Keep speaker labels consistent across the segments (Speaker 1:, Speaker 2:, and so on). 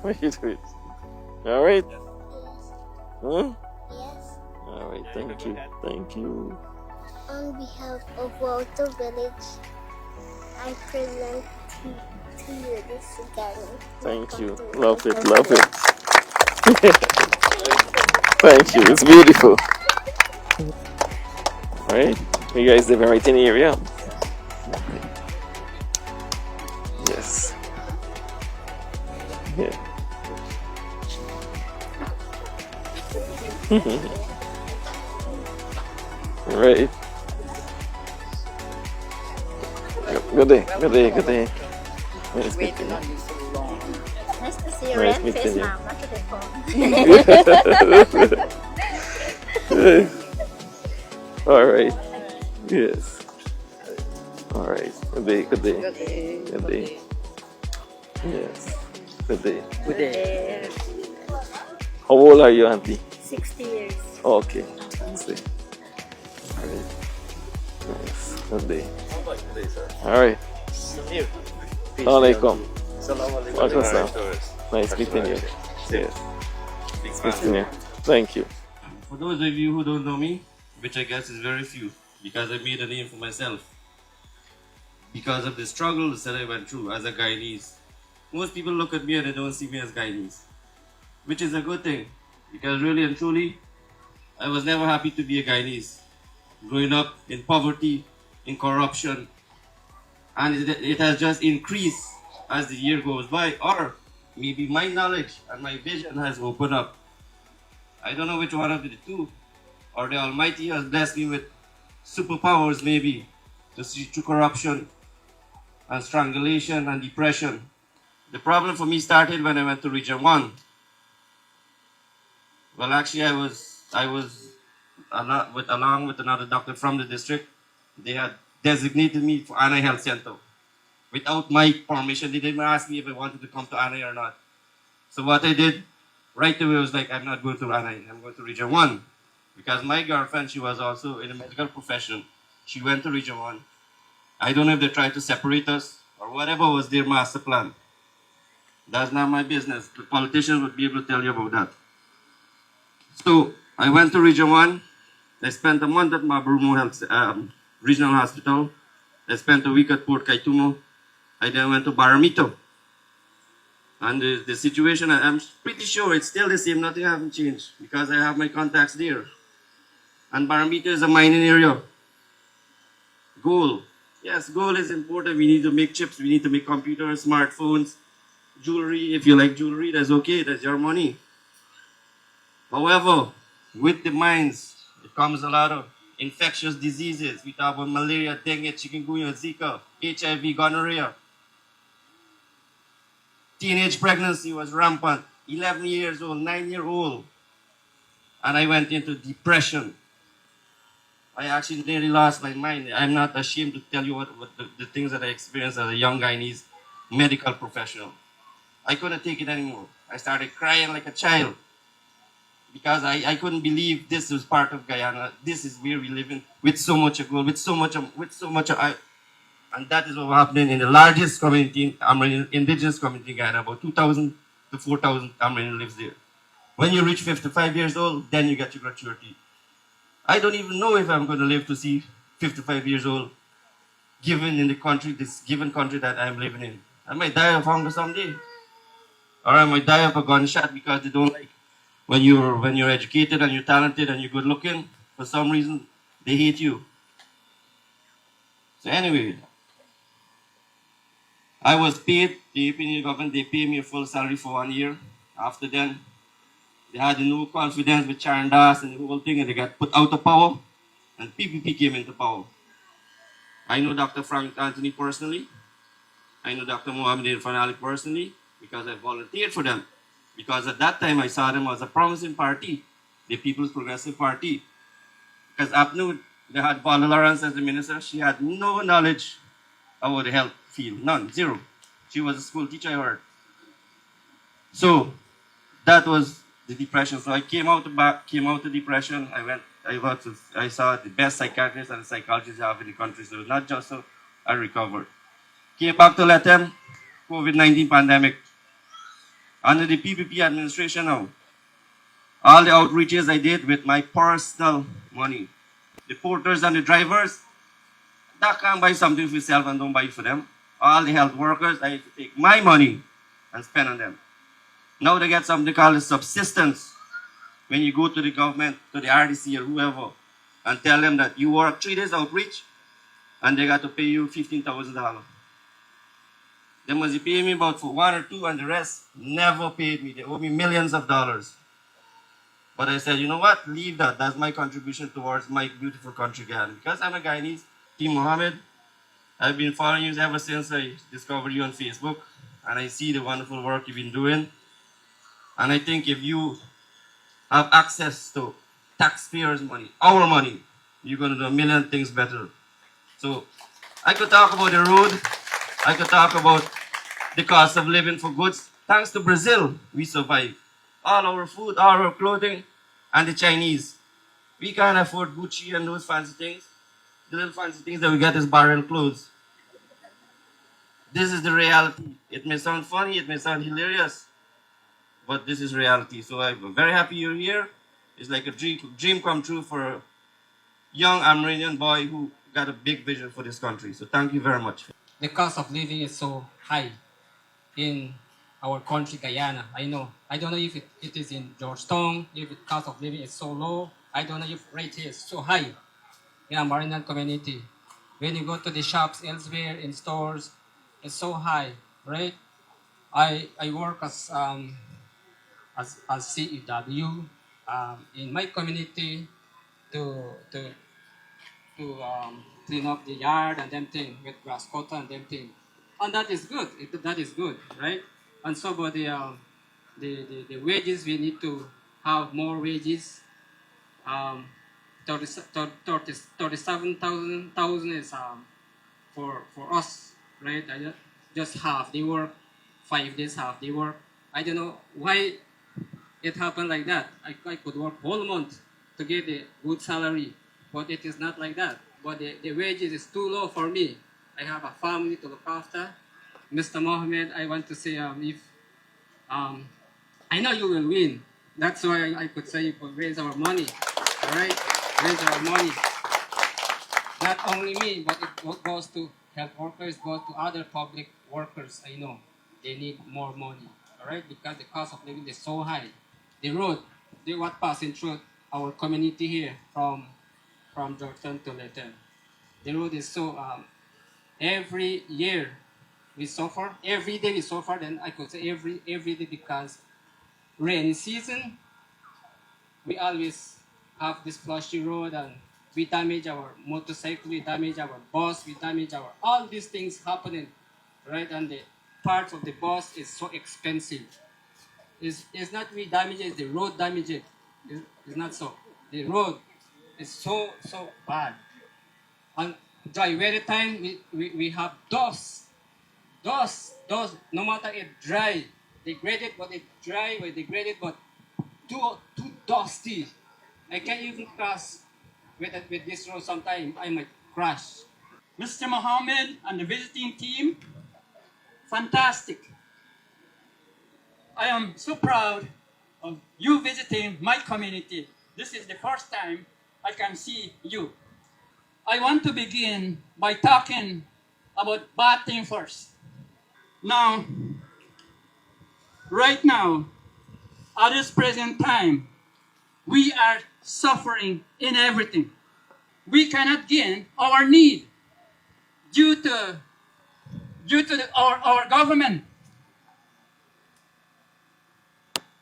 Speaker 1: What you do it? All right.
Speaker 2: Yes.
Speaker 1: Huh?
Speaker 2: Yes.
Speaker 1: All right. Thank you. Thank you.
Speaker 2: On behalf of Wowetta Village, I present to you this again.
Speaker 1: Thank you. Love it. Love it. Thank you. It's beautiful. Right? You guys live right in the area? Yes. Yeah. Right. Good day. Good day. Good day. Nice meeting you.
Speaker 3: Nice to see your
Speaker 1: Nice
Speaker 3: red
Speaker 1: meeting
Speaker 3: face
Speaker 1: you.
Speaker 3: now, not to the phone.
Speaker 1: All right. Yes. All right. Good day. Good day.
Speaker 4: Good day.
Speaker 1: Good day. Yes. Good day.
Speaker 4: Good day.
Speaker 1: How old are you, Auntie?
Speaker 3: 60 years.
Speaker 1: Oh, okay. Let's see. All right. Nice. Good day. All right. Assalamualaikum. Waalaikumsalam. Nice meeting you. Yes. Nice meeting you. Thank you.
Speaker 5: For those of you who don't know me, which I guess is very few, because I made a name for myself, because of the struggles that I went through as a Guyanese. Most people look at me and they don't see me as Guyanese, which is a good thing, because really and truly, I was never happy to be a Guyanese. Growing up in poverty, in corruption, and it has just increased as the year goes by, or maybe my knowledge and my vision has opened up. I don't know which one of the two, or the Almighty has blessed me with superpowers maybe to see through corruption and strangulation and depression. The problem for me started when I went to Region 1. Well, actually, I was along with another doctor from the district. They had designated me for Anai Health Center. Without my permission, they didn't ask me if I wanted to come to Anai or not. So what I did, right away, was like, I'm not going to Anai, I'm going to Region 1. Because my girlfriend, she was also in the medical profession. She went to Region 1. I don't know if they tried to separate us or whatever was their master plan. That's not my business. The politicians would be able to tell you about that. So I went to Region 1. I spent a month at Mabrumo Health Regional Hospital. I spent a week at Port Kaitumo. I then went to Baramito. And the situation, I'm pretty sure it's still the same. Nothing hasn't changed because I have my contacts there. And Baramito is a mining area. Gold. Yes, gold is important. We need to make chips. We need to make computers, smartphones, jewelry. If you like jewelry, that's okay. That's your money. However, with the mines, it comes a lot of infectious diseases. We talk about malaria, dengue, chikungunya, Zika, HIV, gonorrhea. Teenage pregnancy was rampant. 11 years old, 9-year-old. And I went into depression. I actually nearly lost my mind. I'm not ashamed to tell you what the things that I experienced as a young Guyanese medical professional. I couldn't take it anymore. I started crying like a child because I couldn't believe this was part of Guyana. This is where we live in with so much gold, with so much, and that is what was happening in the largest community, indigenous community in Guyana. About 2,000 to 4,000 Amerindian lives there. When you reach 55 years old, then you get your gratuity. I don't even know if I'm going to live to see 55 years old, given in the country, this given country that I'm living in. I might die of hunger someday, or I might die of a gunshot because they don't like when you're educated and you're talented and you're good looking. For some reason, they hate you. So anyway, I was paid. The European government, they paid me a full salary for 1 year. After then, they had no confidence with Charan Das and the whole thing, and they got put out of power, and PPP came into power. I know Dr. Frank Anthony personally. I know Dr. Mohamed personally because I volunteered for them. Because at that time, I saw them as a promising party, the People's Progressive Party. Because Apnu, they had Vala Lawrence as the minister. She had no knowledge about the health field, none, zero. She was a school teacher, I heard. So that was the depression. So I came out of depression. I saw the best psychiatrists and psychologists you have in the country. So not just so I recovered. Came back to Latam, COVID-19 pandemic. under the PPP administration now. All the outreaches I did with my personal money. The porters and the drivers, that can't buy something for yourself and don't buy it for them. All the health workers, I have to take my money and spend on them. Now they get something called a subsistence. When you go to the government, to the RDC or whoever, and tell them that you work 3 days outreach, and they got to pay you $15,000. They must pay me about for 1 or 2, and the rest never paid me. They owe me millions of dollars. But I said, you know what? Leave that. That's my contribution towards my beautiful country, Guyana. Because I'm a Guyanese, A Mohamed. I've been following you ever since I discovered you on Facebook, and I see the wonderful work you've been doing. And I think if you have access to taxpayers' money, our money, you're going to do a million things better. So I could talk about the road. I could talk about the cost of living for goods. Thanks to Brazil, we survive. All our food, all our clothing, and the Chinese. We can't afford Gucci and those fancy things. The little fancy things that we get is barren clothes. This is the reality. It may sound funny, it may sound hilarious, but this is reality. So I'm very happy you're here. It's like a dream come true for a young Amerindian boy who got a big vision for this country. So thank you very much.
Speaker 4: The cost of living is so high in our country, Guyana. I know. I don't know if it is in Georgetown, if the cost of living is so low. I don't know if rate here is so high in our Amerindian community. When you go to the shops elsewhere, in stores, it's so high, right? I work as CEW in my community to clean up the yard and them thing with grass cutter and them thing, and that is good. That is good, right? And so, but the wages, we need to have more wages. 37,000 is for us, right? Just half the work, 5 days half the work. I don't know why it happened like that. I could work whole month to get a good salary, but it is not like that. But the wages is too low for me. I have a family to look after. Mr. Mohamed, I want to say I know you will win. That's why I could say you could raise our money. All right? Raise our money. Not only me, but it goes to health workers, goes to other public workers. I know they need more money. All right? Because the cost of living is so high. The road, what passing through our community here from Georgetown to Letton. The road is so, every year we suffer, every day we suffer, then I could say every day, because rainy season, we always have this flashy road, and we damage our motorcycle, we damage our bus, we damage all these things happening, right? And the parts of the bus is so expensive. It's not we damage it, it's the road damage it. It's not so. The road is so bad. And dry weather time, we have dust. No matter it dry, degraded, but it dry, but degraded, but too dusty. I can't even cross with this road. Sometimes I might crash.
Speaker 6: Mr. Mohamed and the visiting team, fantastic. I am so proud of you visiting my community. This is the first time I can see you. I want to begin by talking about bad thing first. Now, right now, at this present time, we are suffering in everything. We cannot gain our need due to our government.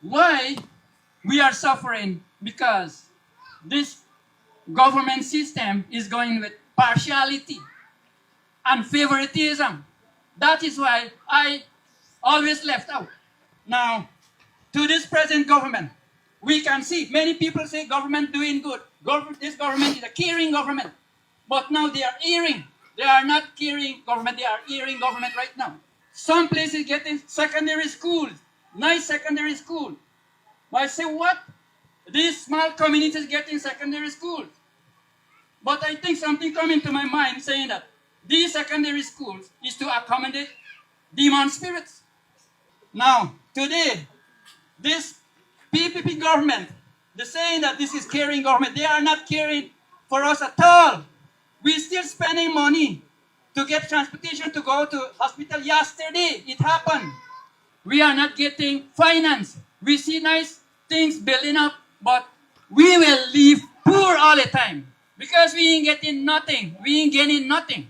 Speaker 6: Why we are suffering? Because this government system is going with partiality and favoritism. That is why I always left out. Now, to this present government, we can see many people say government doing good. This government is a caring government. But now they are erring. They are not caring government, they are erring government right now. Some places getting secondary schools, nice secondary school. But I say, what? These small communities getting secondary schools. But I think something come into my mind saying that these secondary schools is to accommodate demon spirits. Now, today, this PPP government, they're saying that this is caring government. They are not caring for us at all. We're still spending money to get transportation to go to hospital. Yesterday, it happened. We are not getting finance. We see nice things building up, but we will live poor all the time because we ain't getting nothing. We ain't gaining nothing.